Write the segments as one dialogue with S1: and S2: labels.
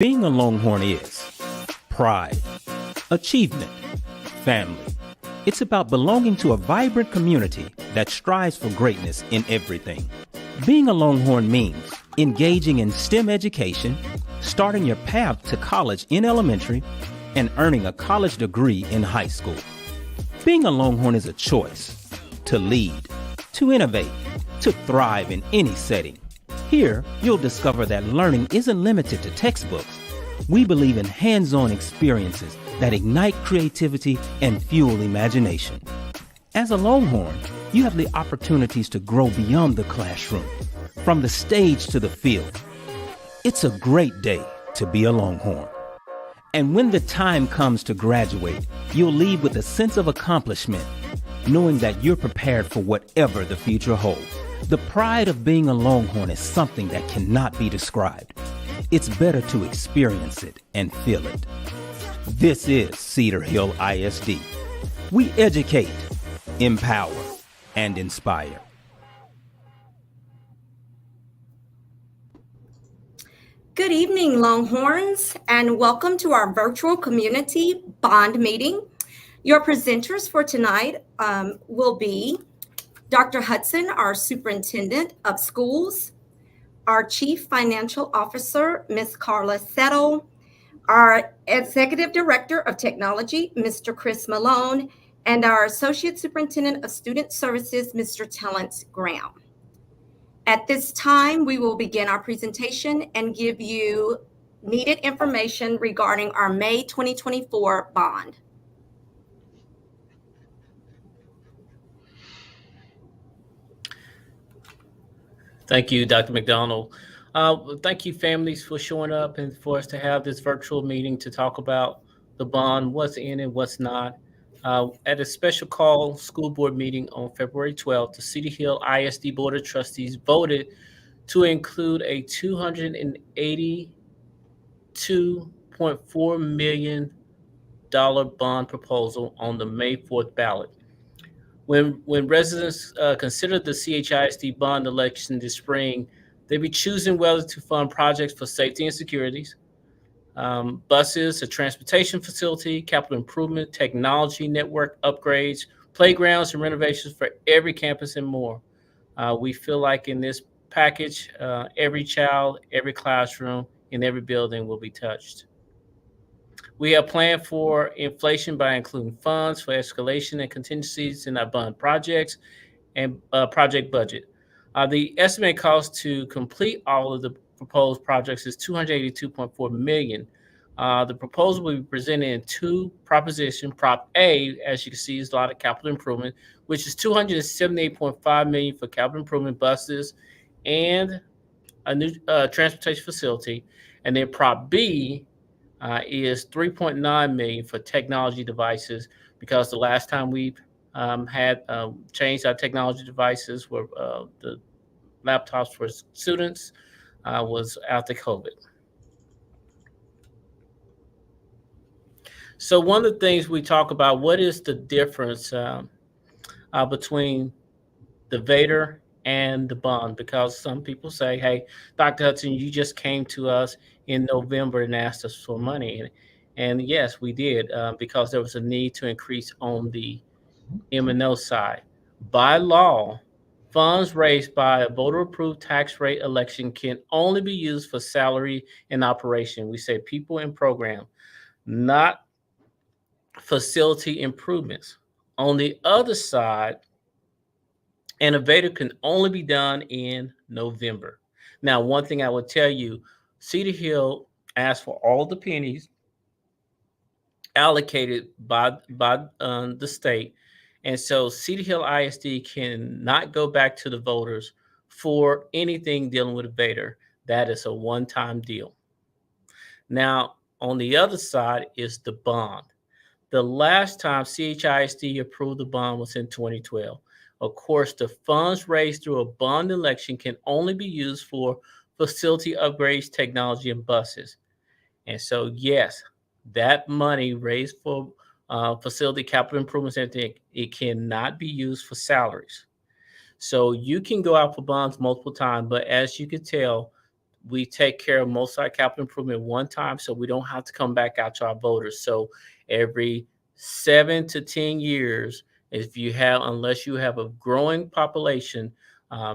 S1: Being a Longhorn is pride, achievement, family. It's about belonging to a vibrant community that strives for greatness in everything. Being a Longhorn means engaging in STEM education, starting your path to college in elementary, and earning a college degree in high school. Being a Longhorn is a choice to lead, to innovate, to thrive in any setting. Here, you'll discover that learning isn't limited to textbooks. We believe in hands-on experiences that ignite creativity and fuel imagination. As a Longhorn, you have the opportunities to grow beyond the classroom, from the stage to the field. It's a great day to be a Longhorn. And when the time comes to graduate, you'll leave with a sense of accomplishment, knowing that you're prepared for whatever the future holds. The pride of being a Longhorn is something that cannot be described. It's better to experience it and feel it. This is Cedar Hill ISD. We educate, empower, and inspire.
S2: Good evening, Longhorns, and welcome to our virtual community bond meeting. Your presenters for tonight will be Dr. Hudson, our Superintendent of Schools, our Chief Financial Officer, Ms. Carla Settle, our Executive Director of Technology, Mr. Chris Malone, and our Associate Superintendent of Student Services, Mr. Terrence Graham. At this time, we will begin our presentation and give you needed information regarding our May 2024 bond.
S3: Thank you, Dr. McDonald. Thank you, families, for showing up and for us to have this virtual meeting to talk about the bond, what's in it, what's not. At a special call school board meeting on February 12th, the Cedar Hill ISD Board of Trustees voted to include a $282.4 million bond proposal on the May 4th ballot. When residents consider the CHISD bond election this spring, they'll be choosing whether to fund projects for safety and securities, buses, a transportation facility, capital improvement, technology network upgrades, playgrounds and renovations for every campus and more. We feel like in this package, every child, every classroom, in every building will be touched. We have planned for inflation by including funds for escalation and contingencies in our bond projects and project budget. The estimated cost to complete all of the proposed projects is $282.4 million. The proposal will be presented in two propositions. Prop A, as you can see, is a lot of capital improvement, which is $278.5 million for capital improvement buses and a new transportation facility. And then Prop B is $3.9 million for technology devices, because the last time we had changed our technology devices were the laptops for students was after COVID. So one of the things we talk about, what is the difference between the VATRE and the bond? Because some people say, hey, Dr. Hudson, you just came to us in November and asked us for money. And yes, we did, because there was a need to increase on the M&O side. By law, funds raised by a voter-approved tax rate election can only be used for salary and operation. We say people and program, not facility improvements. On the other side, innovative can only be done in November. Now, one thing I would tell you, Cedar Hill asked for all the pennies allocated by the state. And so Cedar Hill ISD cannot go back to the voters for anything dealing with a VATRE. That is a one-time deal. Now, on the other side is the bond. The last time CHISD approved the bond was in 2012. Of course, the funds raised through a bond election can only be used for facility upgrades, technology, and buses. And so, yes, that money raised for facility capital improvements and everything, it cannot be used for salaries. So you can go out for bonds multiple times, but as you can tell, we take care of most of our capital improvement one time, so we don't have to come back out to our voters. So every 7 to 10 years, unless you have a growing population,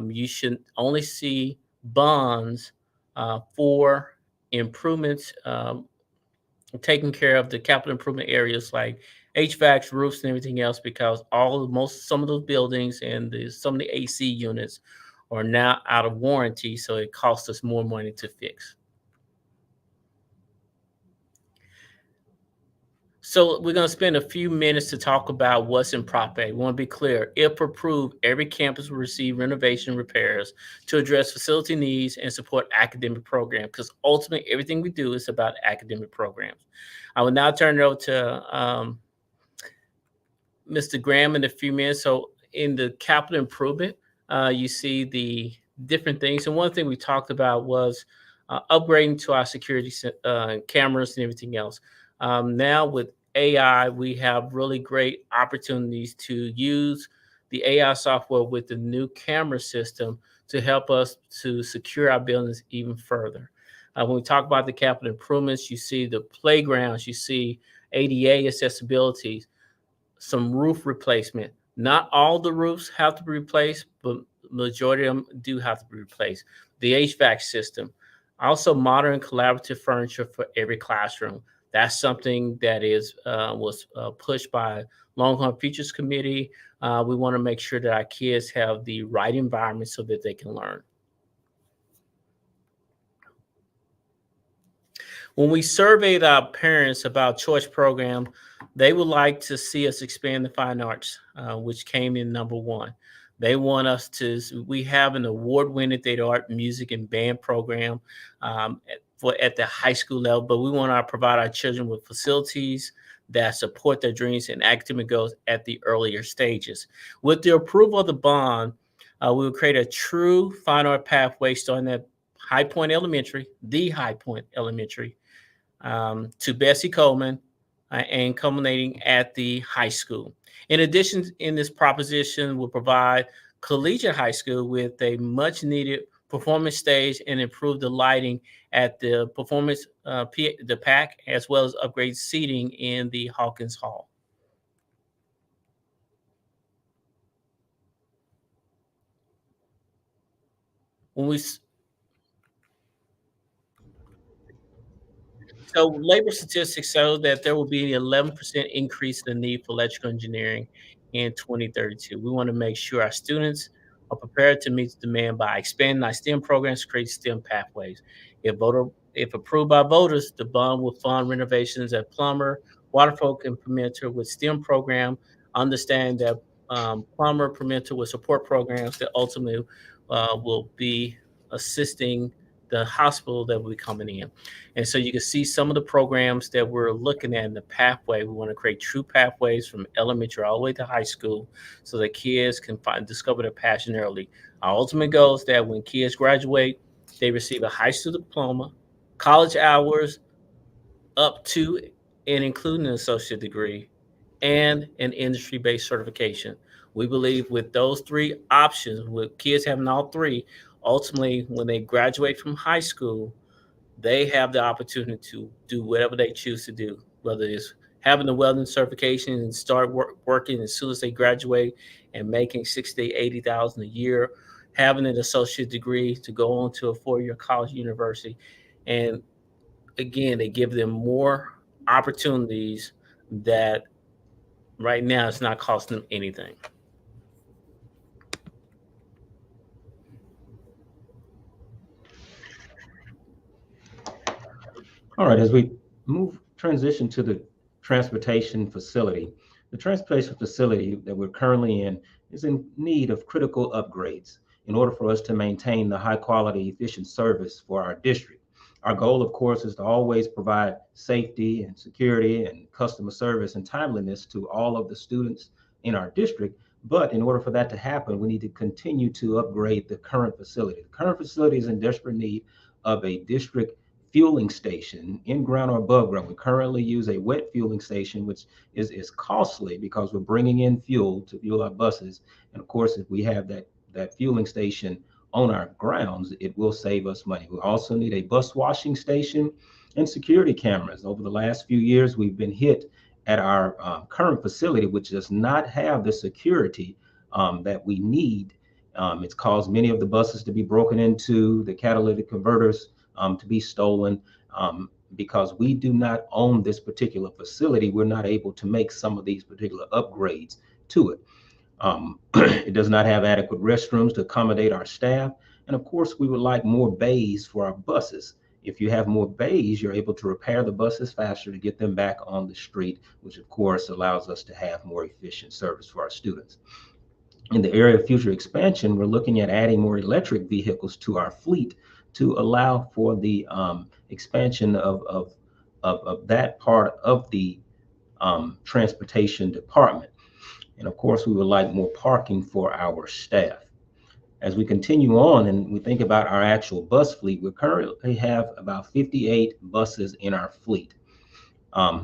S3: you should only see bonds for improvements, taking care of the capital improvement areas like HVACs, roofs, and everything else, because some of those buildings and some of the AC units are now out of warranty, so it costs us more money to fix. So we're going to spend a few minutes to talk about what's in Prop A. We want to be clear. If approved, every campus will receive renovation repairs to address facility needs and support academic programs, because ultimately everything we do is about academic programs. I will now turn it over to Mr. Graham in a few minutes. So in the capital improvement, you see the different things. And one thing we talked about was upgrading to our security cameras and everything else. Now with AI, we have really great opportunities to use the AI software with the new camera system to help us to secure our buildings even further. When we talk about the capital improvements, you see the playgrounds, you see ADA accessibility, some roof replacement. Not all the roofs have to be replaced, but majority of them do have to be replaced. The HVAC system, also modern collaborative furniture for every classroom. That's something that was pushed by Longhorn Futures Committee. We want to make sure that our kids have the right environment so that they can learn. When we surveyed our parents about choice program, they would like to see us expand the fine arts, which came in number one. They want us to, we have an award-winning theater, art, music, and band program at the high school level, but we want to provide our children with facilities that support their dreams and academic goals at the earlier stages. With the approval of the bond, we will create a true fine art pathway starting at High Point Elementary, the High Point Elementary, to Bessie Coleman, and culminating at the high school. In addition, in this proposition, will provide collegiate high school with a much needed performance stage and improve the lighting at the performance, the PAC, as well as upgrade seating in the Hawkins Hall. So labor statistics show that there will be an 11% increase in the need for electrical engineering in 2032. We want to make sure our students are prepared to meet the demand by expanding our STEM programs to create STEM pathways. If approved by voters, the bond will fund renovations at Plummer, Waterfolk, and Pimento with STEM program. Understand that Plummer, Pimento will support programs that ultimately will be assisting the hospital that will be coming in. And so you can see some of the programs that we're looking at in the pathway. We want to create true pathways from elementary all the way to high school so that kids can discover their passion early. Our ultimate goal is that when kids graduate, they receive a high school diploma, college hours up to and including an associate degree, and an industry-based certification. We believe with those three options, with kids having all three, ultimately, when they graduate from high school, they have the opportunity to do whatever they choose to do, whether it's having the welding certification and start working as soon as they graduate and making $60,000 to $80,000 a year, having an associate degree to go on to a 4-year college university. And again, they give them more opportunities that right now it's not costing them anything.
S1: All right, as we transition to the transportation facility, the transportation facility that we're currently in is in need of critical upgrades in order for us to maintain the high quality, efficient service for our district. Our goal, of course, is to always provide safety and security and customer service and timeliness to all of the students in our district. But in order for that to happen, we need to continue to upgrade the current facility. The current facility is in desperate need of a district fueling station, in ground or above ground. We currently use a wet fueling station, which is costly because we're bringing in fuel to fuel our buses. And of course, if we have that fueling station on our grounds, it will save us money. We also need a bus washing station and security cameras. Over the last few years, we've been hit at our current facility, which does not have the security that we need. It's caused many of the buses to be broken into, the catalytic converters to be stolen. Because we do not own this particular facility, we're not able to make some of these particular upgrades to it. It does not have adequate restrooms to accommodate our staff. And of course, we would like more bays for our buses. If you have more bays, you're able to repair the buses faster to get them back on the street, which of course allows us to have more efficient service for our students. In the area of future expansion, we're looking at adding more electric vehicles to our fleet to allow for the expansion of that part of the transportation department. And of course, we would like more parking for our staff. As we continue on and we think about our actual bus fleet, we currently have about 58 buses in our fleet.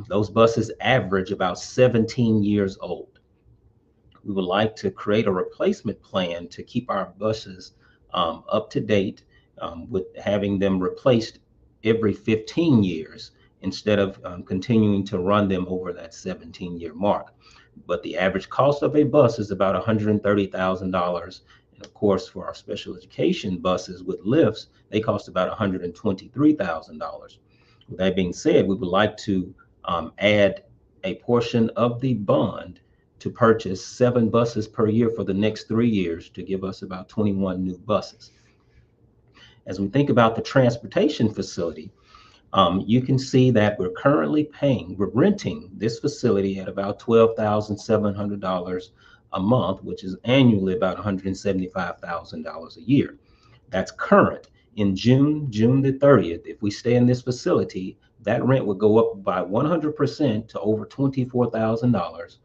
S1: Those buses average about 17 years old. We would like to create a replacement plan to keep our buses up to date, with having them replaced every 15 years instead of continuing to run them over that 17-year mark. But the average cost of a bus is about $130,000. And of course, for our special education buses with lifts, they cost about $123,000. With that being said, we would like to add a portion of the bond to purchase 7 buses per year for the next 3 years to give us about 21 new buses. As we think about the transportation facility, you can see that we're renting this facility at about $12,700 a month, which is annually about $175,000 a year. That's current. In June the 30th, if we stay in this facility, that rent would go up by 100% to over $24,000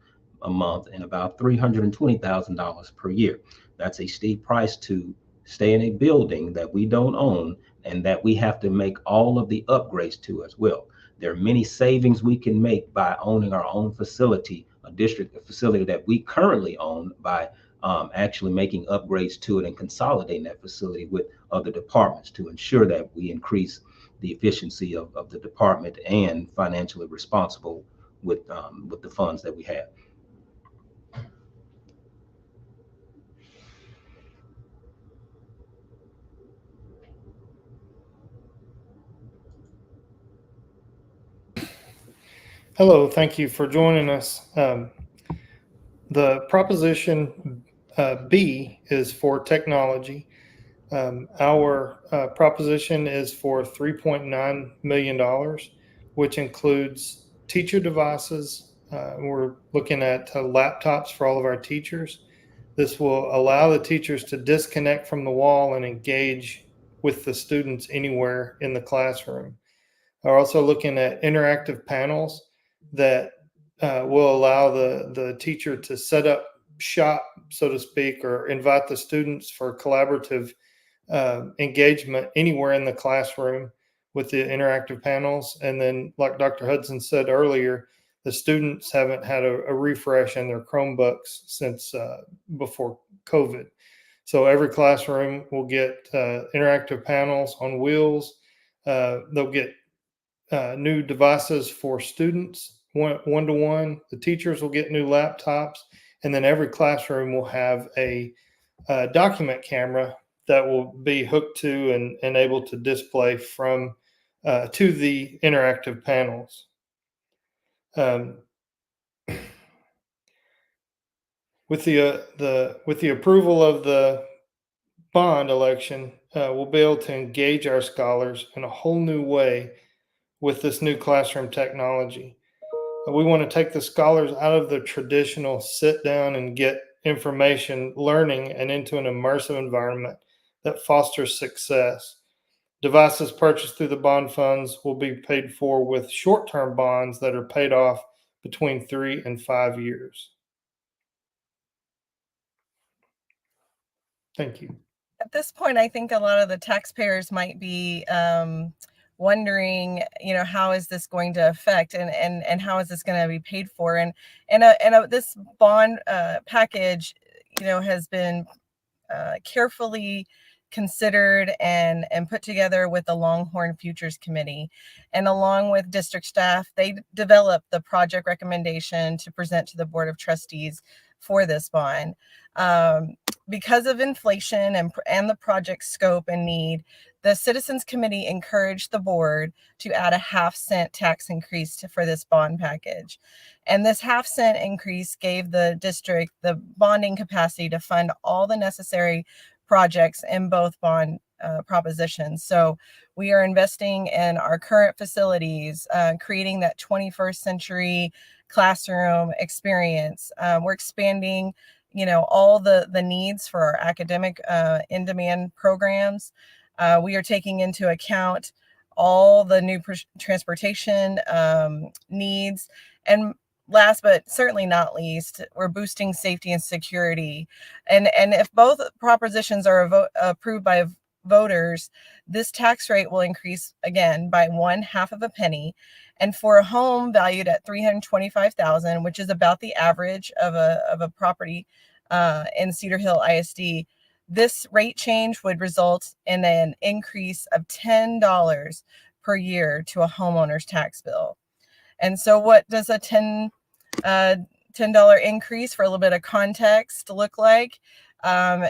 S1: a month and about $320,000 per year. That's a steep price to stay in a building that we don't own and that we have to make all of the upgrades to as well. There are many savings we can make by owning our own facility, a facility that we currently own, by actually making upgrades to it and consolidating that facility with other departments to ensure that we increase the efficiency of the department and financially responsible with the funds that we have.
S4: Hello, thank you for joining us. The proposition B is for technology. Our proposition is for $3.9 million, which includes teacher devices. We're looking at laptops for all of our teachers. This will allow the teachers to disconnect from the wall and engage with the students anywhere in the classroom. We're also looking at interactive panels that will allow the teacher to set up shop, so to speak, or invite the students for collaborative engagement anywhere in the classroom with the interactive panels. And then, like Dr. Hudson said earlier, the students haven't had a refresh in their Chromebooks since before COVID. So every classroom will get interactive panels on wheels. They'll get new devices for students, one-to-one. The teachers will get new laptops, and then every classroom will have a document camera that will be hooked to and able to display from to the interactive panels. With the approval of the bond election, we'll be able to engage our scholars in a whole new way with this new classroom technology. We want to take the scholars out of the traditional sit down and get information learning and into an immersive environment that fosters success. Devices purchased through the bond funds will be paid for with short-term bonds that are paid off between 3 and 5 years. Thank you.
S5: At this point, I think a lot of the taxpayers might be wondering, how is this going to affect and how is this going to be paid for? And this bond package, has been carefully considered and put together with the Longhorn Futures Committee. And along with district staff, they developed the project recommendation to present to the Board of Trustees for this bond. Because of inflation and the project scope and need, the Citizens Committee encouraged the board to add a 0.5-cent tax increase for this bond package. And this 0.5-cent increase gave the district the bonding capacity to fund all the necessary projects in both bond propositions. So we are investing in our current facilities, creating that 21st century classroom experience. We're expanding all the needs for our academic in-demand programs. We are taking into account all the new transportation needs. And last but certainly not least, we're boosting safety and security. And if both propositions are approved by voters, this tax rate will increase again by 1/2 penny. And for a home valued at $325,000, which is about the average of a property in Cedar Hill ISD, this rate change would result in an increase of $10 per year to a homeowner's tax bill. And so what does a $10 increase, for a little bit of context, look like?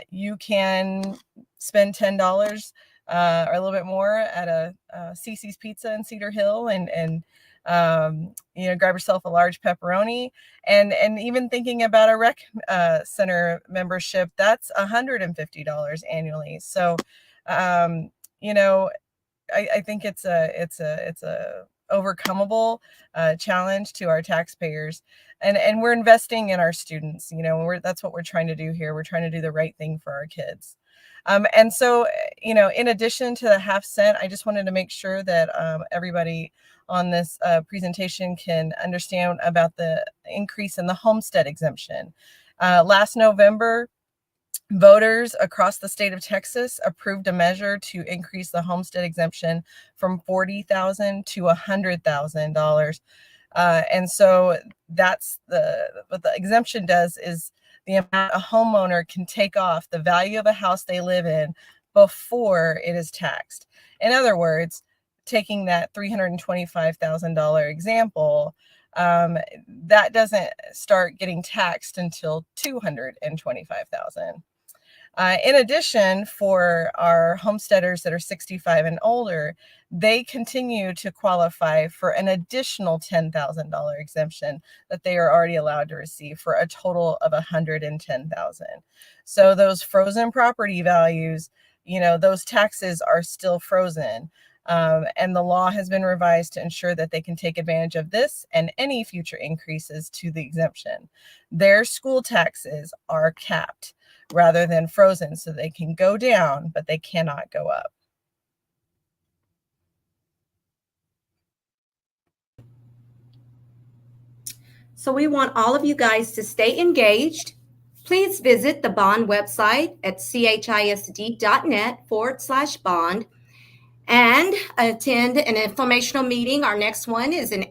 S5: You can spend $10 or a little bit more at a CC's Pizza in Cedar Hill and grab yourself a large pepperoni. And even thinking about a rec center membership, that's $150 annually. So I think it's a overcomable challenge to our taxpayers, and we're investing in our students. That's what we're trying to do here. We're trying to do the right thing for our kids. And so, in addition to the 0.5 cent, I just wanted to make sure that everybody on this presentation can understand about the increase in the homestead exemption. Last November, voters across the state of Texas approved a measure to increase the homestead exemption from $40,000 to $100,000. And so that's what the exemption does is the amount a homeowner can take off the value of a house they live in before it is taxed. In other words, taking that $325,000 example, that doesn't start getting taxed until $225,000. In addition, for our homesteaders that are 65 and older, they continue to qualify for an additional $10,000 exemption that they are already allowed to receive, for a total of $110,000. So those frozen property values, those taxes are still frozen. And the law has been revised to ensure that they can take advantage of this and any future increases to the exemption. Their school taxes are capped rather than frozen, so they can go down, but they cannot go up.
S2: So we want all of you guys to stay engaged. Please visit the bond website at chisd.net/bond and attend an informational meeting. Our next one is in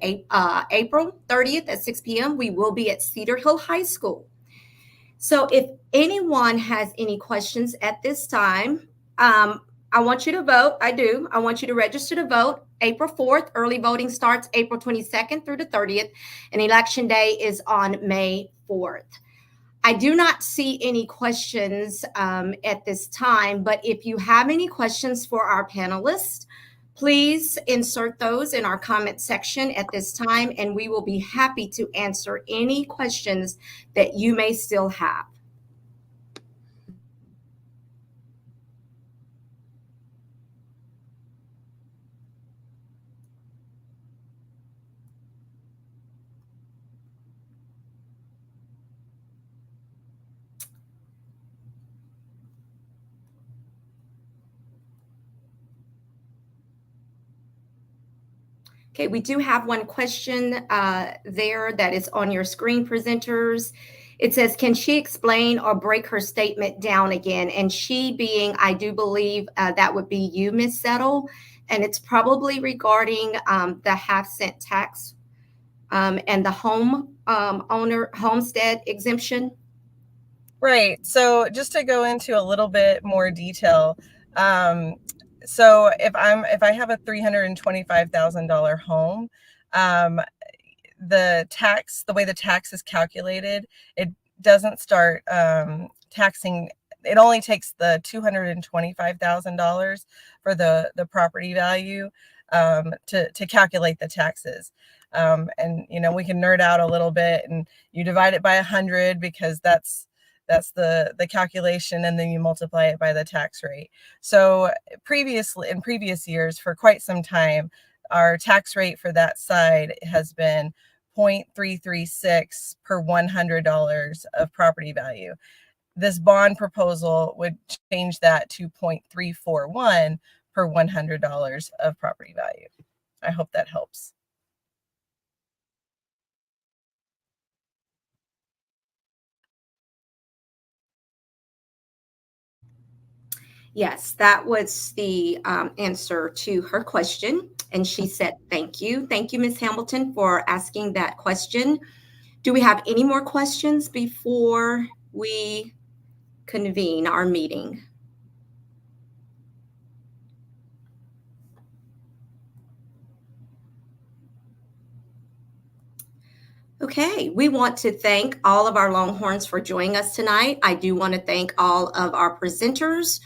S2: April 30th at 6 p.m. We will be at Cedar Hill High School. So if anyone has any questions at this time, I want you to vote. I want you to register to vote April 4th. Early voting starts April 22nd through the 30th, and election day is on May 4th. I do not see any questions at this time, but if you have any questions for our panelists, please insert those in our comment section at this time, and we will be happy to answer any questions that you may still have. Okay, we do have one question there that is on your screen, presenters. It says, can she explain or break her statement down again? And she being, I do believe that would be you, Ms. Settle, and it's probably regarding the 0.5 cent tax and the homestead exemption.
S5: Right. So just to go into a little bit more detail, So if I have a $325,000 home, the way the tax is calculated, it doesn't start taxing. It only takes the $225,000 for the property value to calculate the taxes. And we can nerd out a little bit, and you divide it by 100 because that's the calculation, and then you multiply it by the tax rate. So in previous years, for quite some time, our tax rate for that side has been 0.336 per $100 of property value. This bond proposal would change that to 0.341 per $100 of property value. I hope that helps.
S2: Yes, that was the answer to her question. And she said, thank you. Thank you, Ms. Hamilton, for asking that question. Do we have any more questions before we convene our meeting? Okay, we want to thank all of our Longhorns for joining us tonight. I do want to thank all of our presenters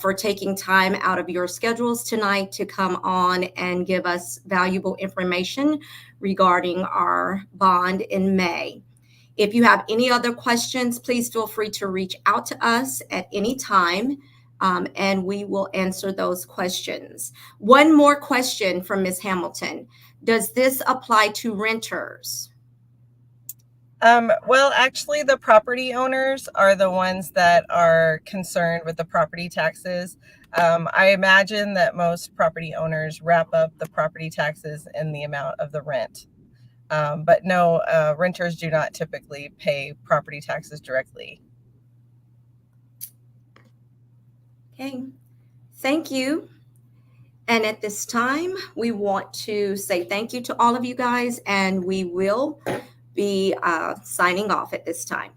S2: for taking time out of your schedules tonight to come on and give us valuable information regarding our bond in May. If you have any other questions, please feel free to reach out to us at any time, and we will answer those questions. One more question from Ms. Hamilton. Does this apply to renters?
S5: Well, actually, the property owners are the ones that are concerned with the property taxes. I imagine that most property owners wrap up the property taxes in the amount of the rent. But no, renters do not typically pay property taxes directly.
S2: Okay, thank you. And at this time, we want to say thank you to all of you guys, and we will be signing off at this time.